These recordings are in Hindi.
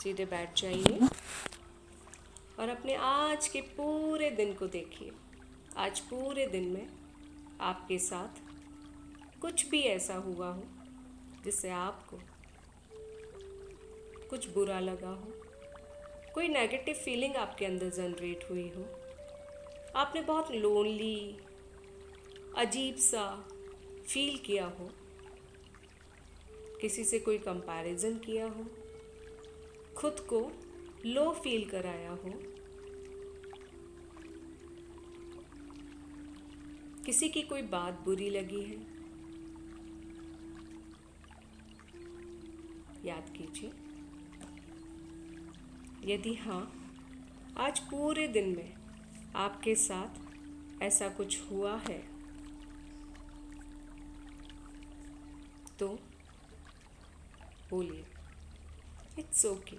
सीधे बैठ जाइए और अपने आज के पूरे दिन को देखिए। आज पूरे दिन में आपके साथ कुछ भी ऐसा हुआ हो जिससे आपको कुछ बुरा लगा हो, कोई नेगेटिव फीलिंग आपके अंदर जनरेट हुई हो, आपने बहुत लोनली अजीब सा फील किया हो, किसी से कोई कंपैरिजन किया हो, खुद को लो फील कराया हो, किसी की कोई बात बुरी लगी है, याद कीजिए। यदि हाँ, आज पूरे दिन में आपके साथ ऐसा कुछ हुआ है तो बोलिए इट्स ओके।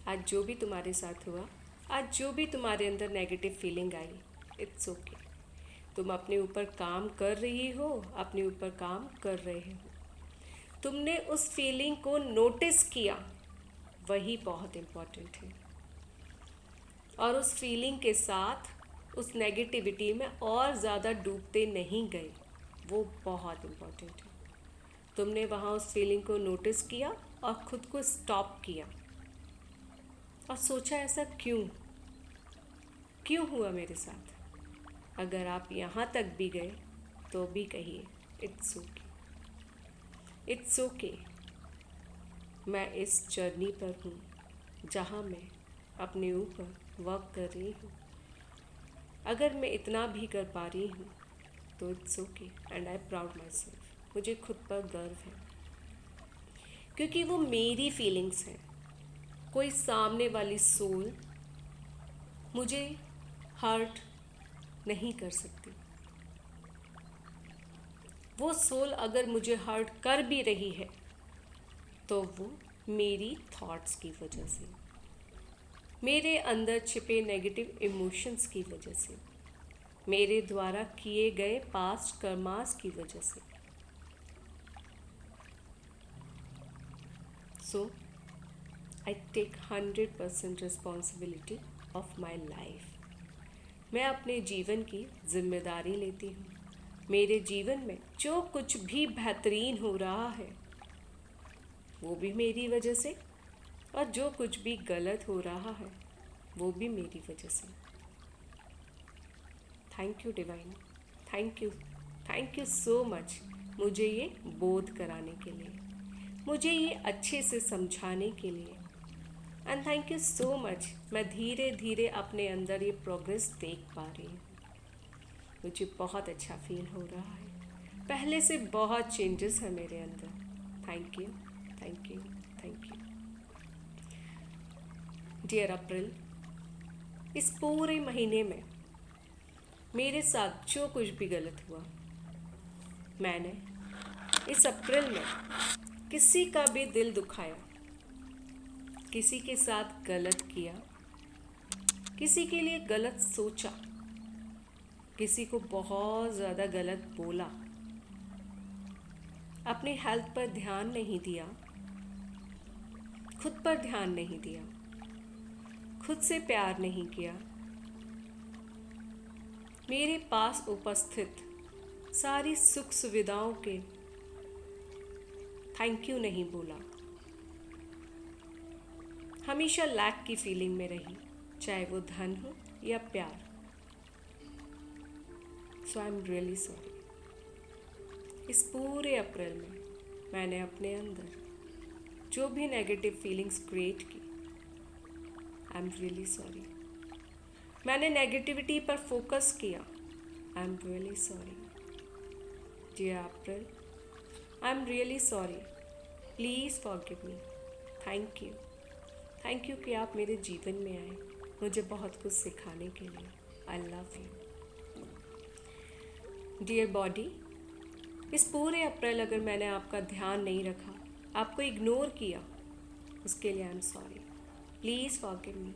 आज जो भी तुम्हारे साथ हुआ, आज जो भी तुम्हारे अंदर negative feeling I, it's okay. तुम अपने ऊपर काम कर रही हो, अपने ऊपर काम कर रहे हो। तुमने उस फीलिंग को नोटिस किया, वही बहुत इम्पोर्टेंट है। और उस फीलिंग के साथ उस नेगेटिविटी में और ज़्यादा डूबते नहीं गए, वो बहुत इम्पोर्टेंट है। तुमने वहाँ उस फीलिंग को नोटिस किया और ख़ुद को स्टॉप किया और सोचा ऐसा क्यों हुआ मेरे साथ। अगर आप यहाँ तक भी गए तो भी कहिए इट्स ओके, इट्स ओके। मैं इस जर्नी पर हूँ जहाँ मैं अपने ऊपर वर्क कर रही हूँ। अगर मैं इतना भी कर पा रही हूँ तो it's okay and I proud my self. मुझे खुद पर गर्व है क्योंकि वो मेरी फीलिंग्स हैं। कोई सामने वाली सोल मुझे हर्ट नहीं कर सकती। वो सोल अगर मुझे हर्ट कर भी रही है तो वो मेरी थॉट्स की वजह से, मेरे अंदर छिपे नेगेटिव इमोशंस की वजह से, मेरे द्वारा किए गए पास्ट कर्मास की वजह से। So I take 100% responsibility of my life. मैं अपने जीवन की जिम्मेदारी लेती हूँ। मेरे जीवन में जो कुछ भी बेहतरीन हो रहा है वो भी मेरी वजह से, और जो कुछ भी गलत हो रहा है वो भी मेरी वजह से। Thank you divine, thank you so much मुझे ये बोध कराने के लिए, मुझे ये अच्छे से समझाने के लिए। And thank you so much, मैं धीरे धीरे अपने अंदर ये प्रोग्रेस देख पा रही हूँ। मुझे बहुत अच्छा फील हो रहा है। पहले से बहुत चेंजेस है मेरे अंदर। Thank you, thank you, thank you. Dear April, इस पूरे महीने में मेरे साथ जो कुछ भी गलत हुआ, मैंने इस अप्रैल में किसी का भी दिल दुखाया, किसी के साथ गलत किया, किसी के लिए गलत सोचा, किसी को बहुत ज़्यादा गलत बोला, अपनी हेल्थ पर ध्यान नहीं दिया, खुद पर ध्यान नहीं दिया, खुद से प्यार नहीं किया, मेरे पास उपस्थित सारी सुख सुविधाओं के थैंक यू नहीं बोला, हमेशा लैक की फीलिंग में रही, चाहे वो धन हो या प्यार। सो आई एम रियली सॉरी। इस पूरे अप्रैल में मैंने अपने अंदर जो भी नेगेटिव फीलिंग्स क्रिएट की, आई एम रियली सॉरी। मैंने नेगेटिविटी पर फोकस किया, I am really sorry. Dear April, I am really sorry. Please forgive me. Thank you कि आप मेरे जीवन में आए, मुझे बहुत कुछ सिखाने के लिए। I love you. Dear body, इस पूरे अप्रैल अगर मैंने आपका ध्यान नहीं रखा, आपको इग्नोर किया, उसके लिए I am sorry. Please forgive me.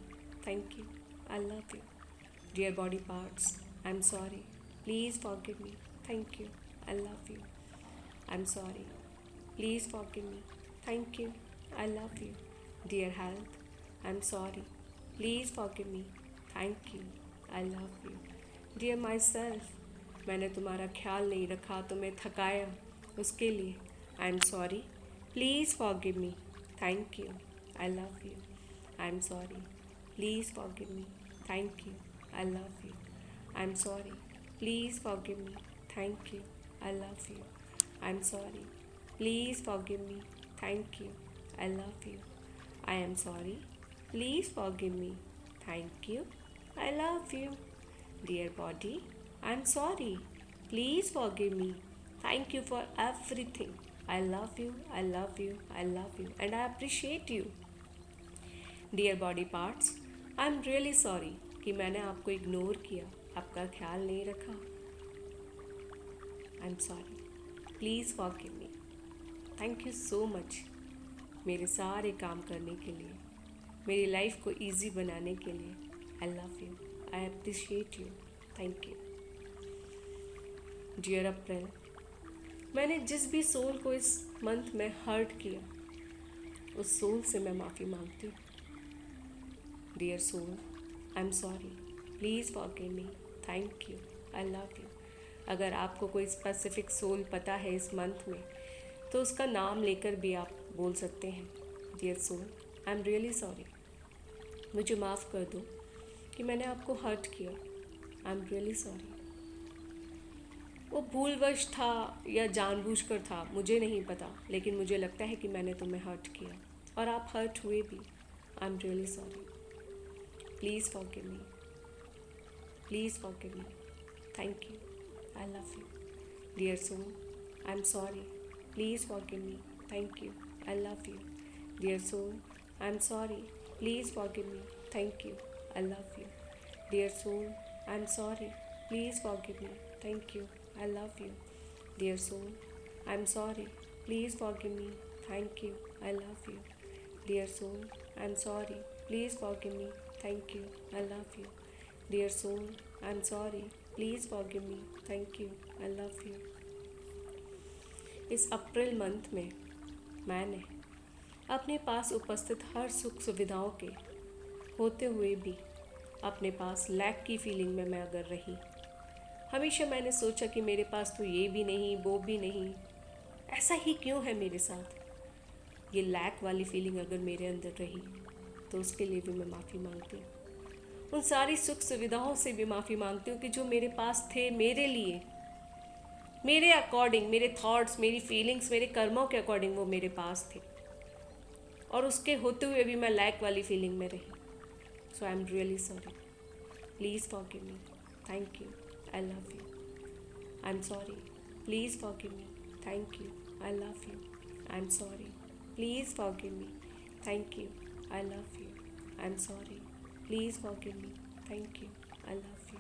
Thank you, I love you. Dear body parts, I am sorry. Please forgive me. Thank you, I love you. I am sorry. Please forgive me. Thank you, I love you. Dear health, I'm sorry. Please forgive me. Thank you. I love you. Dear myself, मैंने तुम्हारा ख्याल नहीं रखा, तुम्हें थकाया, उसके लिए I'm sorry. Please forgive me. Thank you. I love you. I'm sorry. Please forgive me. Thank you. I love you. I'm sorry. Please forgive me. Thank you. I love you. I'm sorry. Please forgive me. Thank you. I love you. I am sorry. Please forgive me. Thank you. I love you. Dear body, I'm sorry. Please forgive me. Thank you for everything. I love you. I love you. I love you. And I appreciate you. Dear body parts, I'm really sorry कि मैंने आपको इग्नोर किया, आपका ख्याल नहीं रखा. I'm sorry. Please forgive me. Thank you so much. मेरे सारे काम करने के लिए, मेरी लाइफ को इजी बनाने के लिए. I love you. I appreciate you. Thank you. Dear April, मैंने जिस भी सोल को इस मंथ में हर्ट किया, उस सोल से मैं माफ़ी मांगती हूँ. Dear soul, I'm sorry. Please forgive me. Thank you. I love you. अगर आपको कोई स्पेसिफिक सोल पता है इस मंथ में, तो उसका नाम लेकर भी आप बोल सकते हैं. Dear soul, I am really sorry. मुझे माफ़ कर दो कि मैंने आपको हर्ट किया. I am really sorry. वो भूलवश था या जानबूझकर था, मुझे नहीं पता, लेकिन मुझे लगता है कि मैंने तुम्हें हर्ट किया और आप हर्ट हुए भी. I am really sorry. Please forgive me. Please forgive me. Thank you. I love you. Dear soul, I am sorry. Please forgive me. Thank you. I love you. Dear soul, I'm sorry. Please forgive me. Thank you. I love you. Dear soul, I'm sorry. Please forgive me. Thank you. I love you. Dear soul, I'm sorry. Please forgive me. Thank you. I love you. Dear soul, I'm sorry. Please forgive me. Thank you. I love you. Dear soul, I'm sorry. Please forgive me. Thank you. I love you. इस अप्रैल मंथ में मैंने अपने पास उपस्थित हर सुख सुविधाओं के होते हुए भी अपने पास लैक की फीलिंग में मैं अगर रही, हमेशा मैंने सोचा कि मेरे पास तो ये भी नहीं, वो भी नहीं, ऐसा ही क्यों है मेरे साथ. ये लैक वाली फीलिंग अगर मेरे अंदर रही, तो उसके लिए भी मैं माफ़ी मांगती हूँ. उन सारी सुख सुविधाओं से भी माफ़ी मांगती हूँ कि जो मेरे पास थे, मेरे लिए, मेरे अकॉर्डिंग, मेरे थॉट्स, मेरी फीलिंग्स, मेरे कर्मों के अकॉर्डिंग वो मेरे पास थे, और उसके होते हुए भी मैं लैक वाली फीलिंग में रही. So I am really sorry. Please forgive me. Thank you. I love you. I am sorry. Please forgive me. Thank you. I love you. I am sorry. Please forgive me. Thank you. I love you. I am sorry. Please forgive me. Thank you. I love you.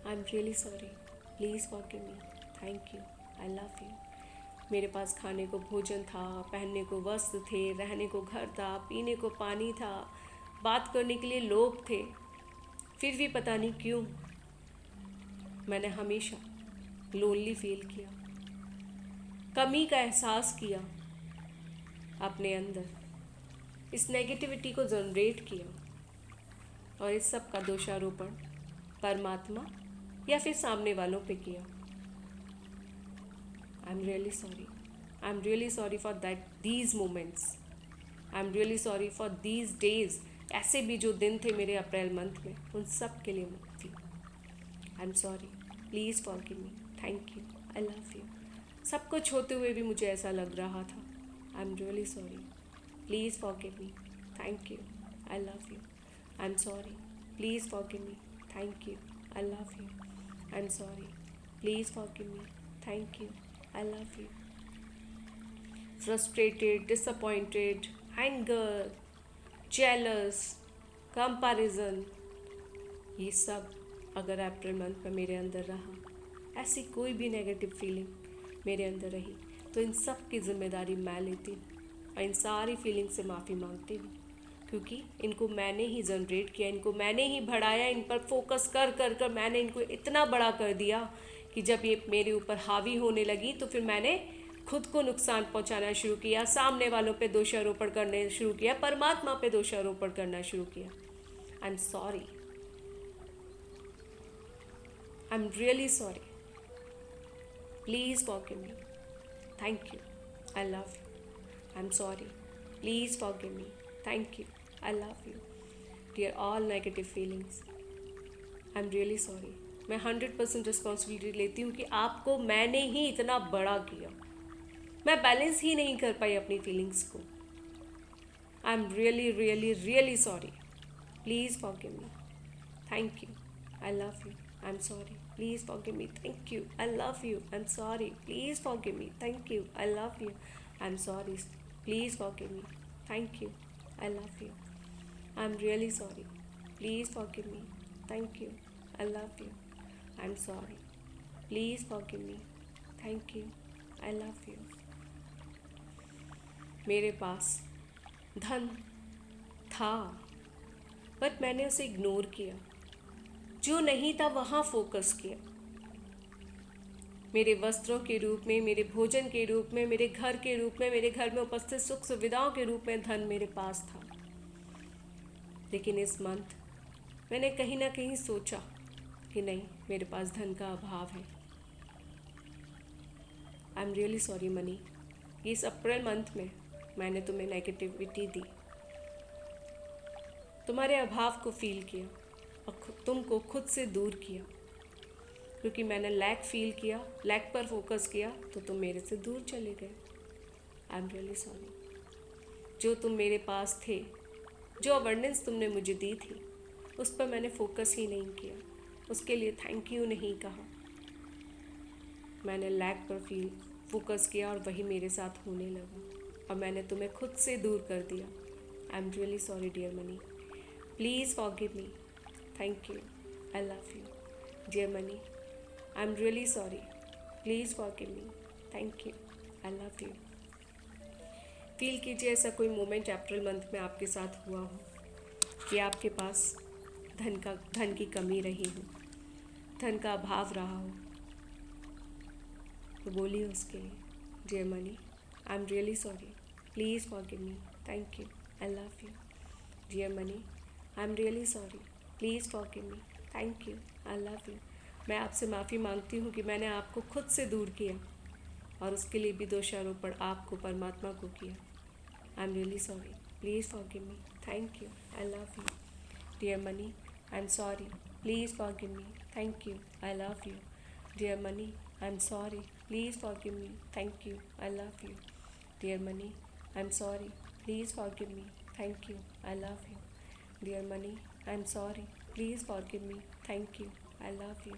I am really sorry. Please forgive me. Thank you. I love you. मेरे पास खाने को भोजन था, पहनने को वस्त्र थे, रहने को घर था, पीने को पानी था, बात करने के लिए लोग थे. फिर भी पता नहीं क्यों मैंने हमेशा लोनली फील किया, कमी का एहसास किया अपने अंदर, इस नेगेटिविटी को जनरेट किया, और इस सब का दोषारोपण परमात्मा या फिर सामने वालों पे किया. I am really sorry. I am really sorry for that these moments. I am really sorry for these days. ऐसे भी जो दिन थे मेरे अप्रैल मंथ में, उन सब के लिए माफ़ी. आई am sorry. Please forgive me. Thank you. I love you. सब कुछ होते हुए भी मुझे ऐसा लग रहा था. I am really sorry. Please forgive me. Thank you. I love you. I am sorry. Please forgive me. Thank you. I love you. I'm sorry. Please forgive me. Thank you. I love you. Frustrated, disappointed, anger, jealous, comparison, ये सब अगर अप्रैल मंथ में मेरे अंदर रहा, ऐसी कोई भी नेगेटिव फीलिंग मेरे अंदर रही, तो इन सब की जिम्मेदारी मैं लेती हूँ और इन सारी फीलिंग से माफ़ी मांगती हूँ, क्योंकि इनको मैंने ही जनरेट किया, इनको मैंने ही बढ़ाया, इन पर फोकस कर कर कर मैंने इनको इतना बड़ा कर दिया कि जब ये मेरे ऊपर हावी होने लगी तो फिर मैंने खुद को नुकसान पहुंचाना शुरू किया, सामने वालों पे दोषारोपण करने शुरू किया, परमात्मा पे दोषारोपण करना शुरू किया। I am sorry, I am really sorry, please forgive me, thank you, I love you, I am sorry, please forgive me, thank you, I love you. Dear all negative feelings, I am really sorry. मैं 100% रिस्पॉन्सिबिलिटी लेती हूँ कि आपको मैंने ही इतना बड़ा किया, मैं बैलेंस ही नहीं कर पाई अपनी फीलिंग्स को। आई am really really really sorry, please forgive me, thank you, I love you, I am sorry, please forgive me, thank you, I love you, I am sorry, please forgive me, thank you, I love you, I am sorry, please forgive me, thank you, I love you, I am really sorry, please forgive me, thank you, I love you, I am sorry, please forgive me, thank you, I love you. मेरे पास धन था, बट मैंने उसे इग्नोर किया, जो नहीं था वहाँ फोकस किया। मेरे वस्त्रों के रूप में, मेरे भोजन के रूप में, मेरे घर के रूप में, मेरे घर में उपस्थित सुख सुविधाओं के रूप में धन मेरे पास था। लेकिन इस मंथ मैंने कहीं ना कहीं सोचा कि नहीं, मेरे पास धन का अभाव है। आई एम रियली सॉरी मनी, इस अप्रैल मंथ में मैंने तुम्हें नेगेटिविटी दी, तुम्हारे अभाव को फील किया और तुमको खुद से दूर किया, क्योंकि मैंने लैक फील किया, लैक पर फोकस किया तो तुम मेरे से दूर चले गए। आई एम रियली सॉरी। जो तुम मेरे पास थे, जो अबंडेंस तुमने मुझे दी थी, उस पर मैंने फोकस ही नहीं किया, उसके लिए थैंक यू नहीं कहा। मैंने लैक पर फोकस किया और वही मेरे साथ होने लगा और मैंने तुम्हें खुद से दूर कर दिया। I am really sorry dear money, please forgive me, thank you, I love you. Dear money, I am really sorry, please forgive me, thank you, I love you. Feel कीजिए ऐसा कोई मोमेंट अप्रैल मंथ में आपके साथ हुआ हो कि आपके पास धन की कमी रही हो, धन का अभाव रहा हो, तो बोलिए उसके लिए, dear money, I am really sorry, please forgive me, thank you, I love you. Dear money, I am really sorry, please forgive me, thank you, I love you. मैं आपसे माफ़ी मांगती हूँ कि मैंने आपको खुद से दूर किया और उसके लिए भी दोषारोपण आपको, परमात्मा को किया। I am really sorry, please forgive me, thank you, I love you. Dear money, I am sorry, please forgive me, thank you, I love you. Dear money, I am sorry, please forgive me, thank you, I love you. Dear money, I am sorry, please forgive me, thank you, I love you. Dear money, I am sorry, please forgive me, thank you, I love you.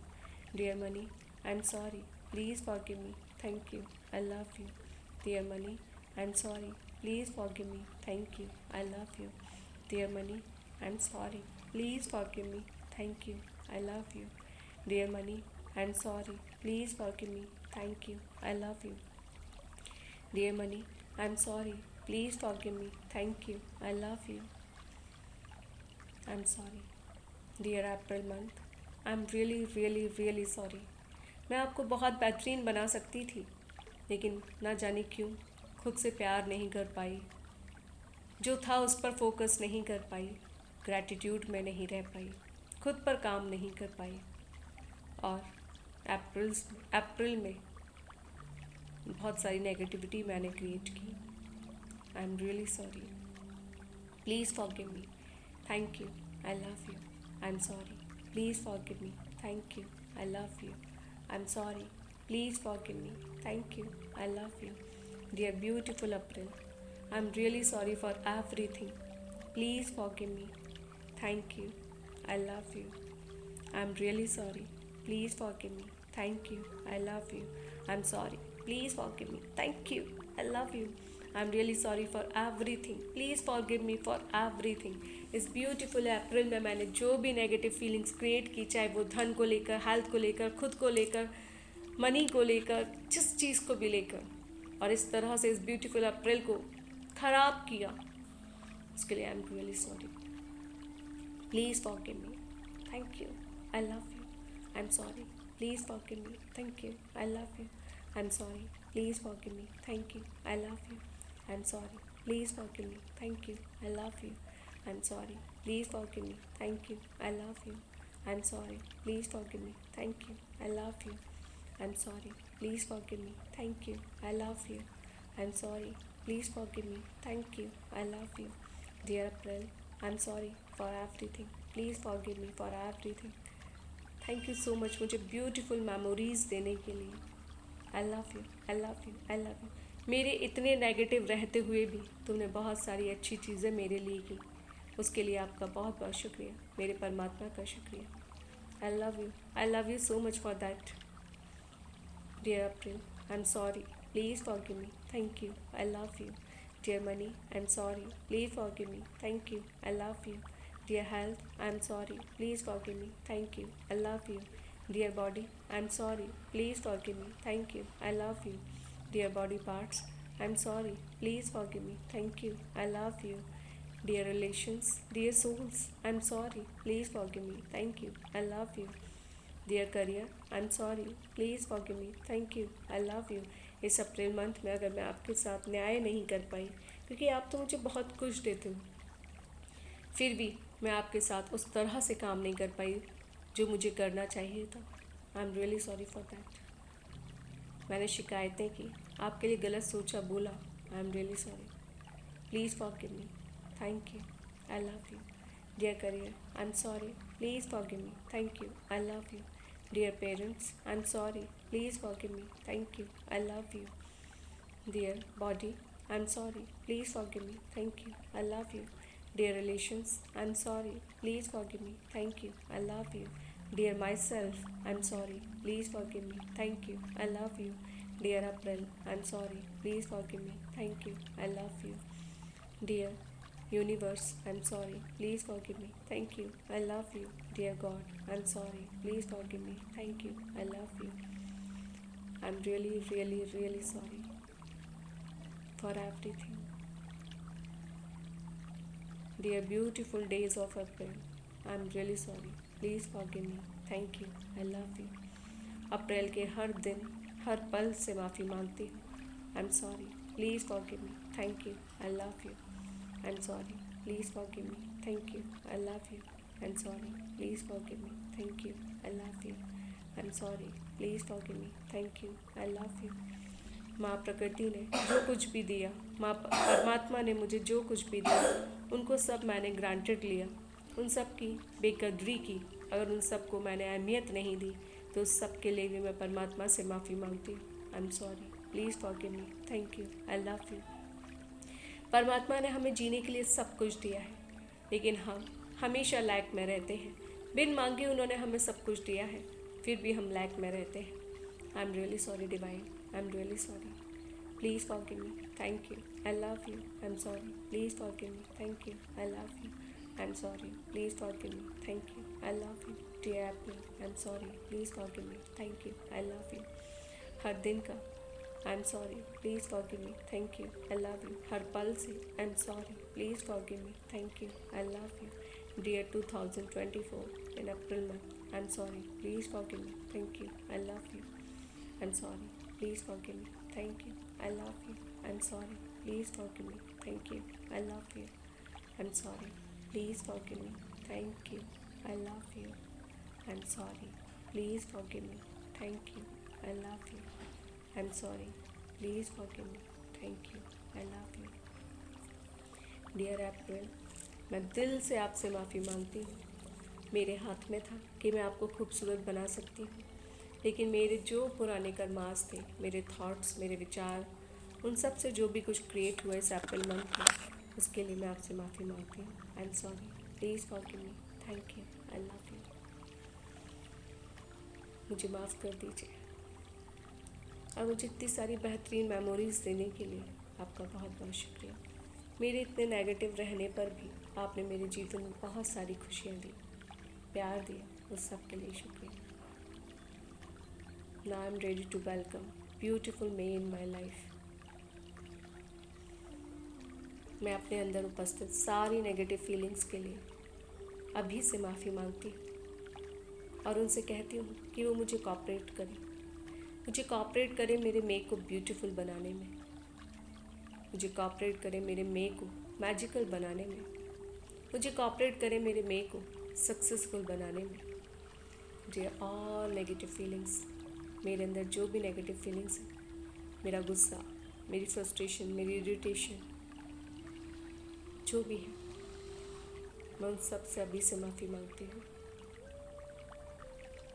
Dear money, I am sorry, please forgive me, thank you, I love you. Dear money, I am sorry, please forgive me, thank you, I love you. Dear money, I am sorry, please forgive me, thank you, I love you. Dear money, I am sorry, please forgive me, thank you, I love you. Dear money, I am sorry, please forgive me, thank you, I love you. I am sorry dear April month, I am really really really sorry. मैं आपको बहुत बेहतरीन बना सकती थी, लेकिन ना जाने क्यों खुद से प्यार नहीं कर पाई, जो था उस पर फोकस नहीं कर पाई, ग्रैटिट्यूड में नहीं रह पाई, खुद पर काम नहीं कर पाई और अप्रैल में बहुत सारी नेगेटिविटी मैंने क्रिएट की। I am really sorry, please forgive me, thank you, I love you. I am sorry, please forgive me, thank you, I love you. I am sorry, please forgive me, thank you, I love you. Dear beautiful April, I am really sorry for everything, please forgive me, thank you, I love you. I am really sorry, please forgive me, thank you, I love you. I am sorry, please forgive me, thank you, I love you. I'm really sorry for everything, please forgive me for everything. इस ब्यूटीफुल अप्रैल में मैंने जो भी नेगेटिव फीलिंग्स क्रिएट की, चाहे वो धन को लेकर, हेल्थ को लेकर, खुद को लेकर, मनी को लेकर, जिस चीज़ को भी लेकर, और इस तरह से इस ब्यूटीफुल अप्रैल को ख़राब किया, उसके लिए I am really sorry, please forgive me, thank you, I love you. I am sorry, please forgive me, thank you, I love you. I'm sorry, please forgive me, thank you, I love you, I am sorry, please forgive me, thank you, I love you, I am sorry, please forgive me, thank you, I love you, I am sorry, please forgive me, thank you, I love you, I am sorry, please forgive me, thank you, I love you, I am sorry, please forgive me, thank you, I love you, dear April, I am sorry for everything, please forgive me for everything, thank you so much मुझे ब्यूटीफुल मेमोरीज़ देने के लिए, I love you, I love you, I love you. मेरे इतने नेगेटिव रहते हुए भी तुमने बहुत सारी अच्छी चीज़ें मेरे लिए की, उसके लिए आपका बहुत बहुत शुक्रिया, मेरे परमात्मा का शुक्रिया। I love you so much for that. Dear April, I am sorry, please forgive me, thank you, I love you. Dear money, I am sorry, please forgive me, thank you, I love you. Dear health, I am sorry, please forgive me, thank you, I love you. Dear body, I am sorry, please forgive me, thank you, I love you. Dear body parts, I am sorry, please forgive me, thank you, I love you. Dear relations, dear souls, I am sorry, please forgive me, thank you, I love you. Dear career, I am sorry, please forgive me, thank you, I love you. इस अप्रैल मंथ में अगर मैं आपके साथ न्याय नहीं कर पाई, क्योंकि आप तो मुझे बहुत कुछ देते हो, फिर भी मैं आपके साथ उस तरह से काम नहीं कर पाई जो मुझे करना चाहिए था, I am really sorry for that. मैंने शिकायतें की, आपके लिए गलत सोचा, बोला, I am really sorry, please forgive me, thank you, I love you. Dear career, I am sorry, please forgive me, thank you, I love you. Dear parents, I am sorry, please forgive me, thank you, I love you. Dear body, I am sorry, please forgive me, thank you, I love you. Dear relations, I'm sorry, please forgive me, thank you, I love you. Dear myself, I'm sorry, please forgive me, thank you, I love you. Dear April, I'm sorry, please forgive me, thank you, I love you. Dear universe, I'm sorry, please forgive me, thank you, I love you. Dear God, I'm sorry, please forgive me, thank you, I love you. I'm really, really, really sorry for everything. Dear beautiful days of April, I am really sorry. Please forgive me. Thank you. I love you. अप्रैल के हर दिन, हर पल से माफ़ी मांगती हूँ. I am sorry. Please forgive me. Thank you. I love you. I am sorry. Please forgive me. Thank you. I love you. I am sorry. Please forgive me. Thank you. I love you. I am sorry. Please forgive me. Thank you. I love you. माँ प्रकृति ने जो कुछ भी दिया, माँ परमात्मा ने मुझे जो कुछ भी दिया, उनको सब मैंने ग्रांटेड लिया, उन सब की बेकदरी की। अगर उन सब को मैंने अहमियत नहीं दी तो उस सब के लिए भी मैं परमात्मा से माफ़ी मांगती हूँ। आई am sorry, please forgive me, thank you, I love you. परमात्मा ने हमें जीने के लिए सब कुछ दिया है, लेकिन हम हमेशा लैक में रहते हैं। बिन मांगे उन्होंने हमें सब कुछ दिया है, फिर भी हम लैक में रहते हैं। I am really sorry divine, I am really sorry, please forgive me, thank you, I love you, I am sorry, please forgive me, thank you, I love you, I am sorry, please forgive me, thank you, I love you. Dear apple, I am sorry, please forgive me, thank you, I love you. हर दिन का I am sorry, please forgive me, thank you, I love you. हर पल से I am sorry, please forgive me, thank you, I love you. Dear 2024 in April month, I am sorry, please forgive me, thank you, I love you, I am sorry, please forgive me, thank you, I love you, I am sorry, please forgive me, thank you, I love you, I am sorry, please forgive me, thank you, I love you, I am sorry, please forgive me, thank you, I love you, I am sorry, please forgive me, thank you, I love you. Dear April, मैं दिल से आपसे माफ़ी मांगती हूँ। मेरे हाथ में था कि मैं आपको खूबसूरत बना सकती हूँ, लेकिन मेरे जो पुराने कर्मास थे, मेरे थॉट्स, मेरे विचार, उन सब से जो भी कुछ क्रिएट हुआ इस अप्रैल मंथ में, उसके लिए मैं आपसे माफ़ी मांगती हूँ। आई am sorry, please forgive me, thank you, I love you. मुझे माफ़ कर दीजिए और मुझे इतनी सारी बेहतरीन मेमोरीज़ देने के लिए आपका बहुत बहुत शुक्रिया। मेरे इतने नेगेटिव रहने पर भी आपने मेरे जीवन में बहुत सारी खुशियाँ दी, प्यार दिया, उस सब के लिए शुक्रिया। Now I am ready to welcome beautiful May in my life. मैं अपने अंदर उपस्थित सारी नेगेटिव फीलिंग्स के लिए अभी से माफ़ी मांगती हूँ और उनसे कहती हूँ कि वो मुझे कोऑपरेट करें। मुझे कोऑपरेट करे मेरे मेक को ब्यूटीफुल बनाने में, मुझे कोऑपरेट करे मेरे मेक को मैजिकल बनाने में, मुझे कोऑपरेट करे मेरे मेक को सक्सेसफुल बनाने में। मुझे ऑल नेगेटिव फीलिंग्स, मेरे अंदर जो भी नेगेटिव फीलिंग्स है, मेरा गुस्सा, मेरी फ्रस्ट्रेशन, मेरी इरिटेशन, जो भी है, मैं उन सब से अभी से माफ़ी मांगती हूँ।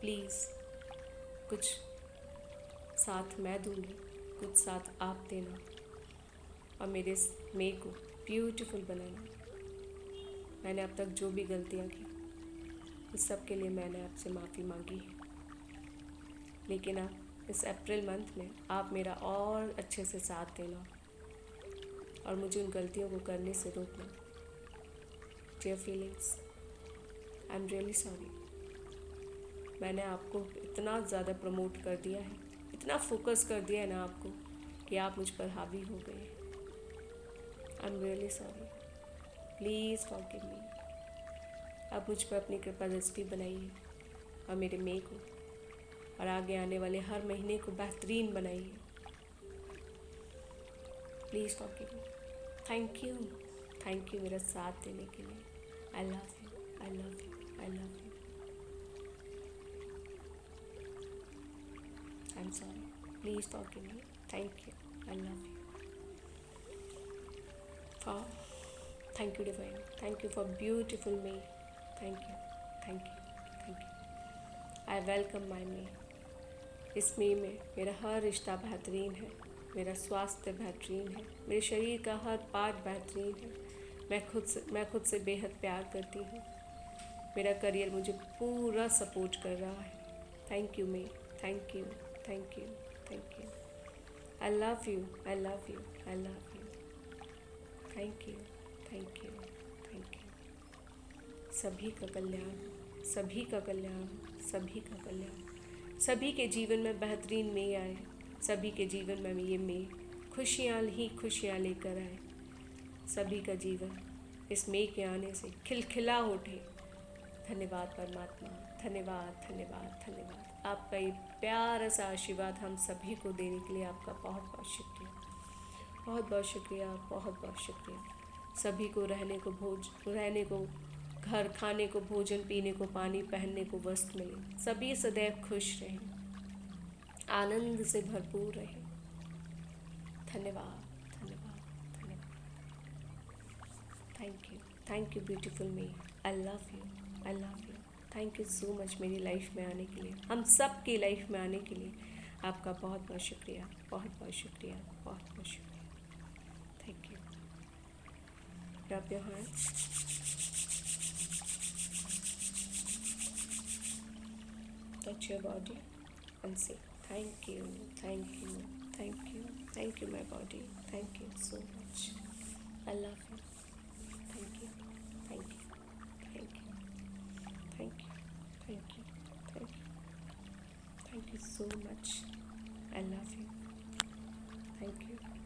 प्लीज़ कुछ साथ मैं दूँगी, कुछ साथ आप देना और मेरे मेक को ब्यूटीफुल बनाना। मैंने अब तक जो भी गलतियाँ की इस सब के लिए मैंने आपसे माफ़ी मांगी है, लेकिन अब इस अप्रैल मंथ में आप मेरा और अच्छे से साथ देना और मुझे उन गलतियों को करने से रोकना। Dear feelings, I am really sorry. मैंने आपको इतना ज़्यादा प्रमोट कर दिया है, इतना फोकस कर दिया है ना आपको कि आप मुझ पर हावी हो गए। आई am really sorry, please forgive मी। आप मुझ पर अपनी कृपा दृष्टि बनाइए और मेरे मेक को और आगे आने वाले हर महीने को बेहतरीन बनाइए। Please forgive me. Thank you मेरा साथ देने के लिए। I love you, I love you, I love you. I am sorry, please forgive me. Thank you, I love you. Thank you divine, thank you for beautiful me, thank you। I welcome my me। इस me में मेरा हर रिश्ता बेहतरीन है, मेरा स्वास्थ्य बेहतरीन है, मेरे शरीर का हर पार्ट बेहतरीन है। मैं खुद से बेहद प्यार करती हूँ। मेरा करियर मुझे पूरा सपोर्ट कर रहा है। Thank you me, thank you. I love you, I love you, I love you। Thank you. सभी का कल्याण, सभी का कल्याण, सभी का कल्याण। सभी के जीवन में बेहतरीन में आए, सभी के जीवन में ये में खुशियाँ ही खुशियाँ लेकर आए। सभी का जीवन इस में के आने से खिलखिला उठे। धन्यवाद परमात्मा, धन्यवाद। आपका ये प्यारा सा आशीर्वाद हम सभी को देने के लिए आपका बहुत बहुत शुक्रिया। सभी को रहने को घर, खाने को भोजन, पीने को पानी, पहनने को वस्त्र मिले। सभी सदैव खुश रहें, आनंद से भरपूर रहें। धन्यवाद। Thank you beautiful me. I love you. Thank you so much मेरी लाइफ में आने के लिए, हम सब की लाइफ में आने के लिए आपका बहुत बहुत शुक्रिया। Thank you. Rub your hands. Touch your body and say thank you, my body. Thank you so much. I love you. Thank you. Thank you so much. I love you. Thank you.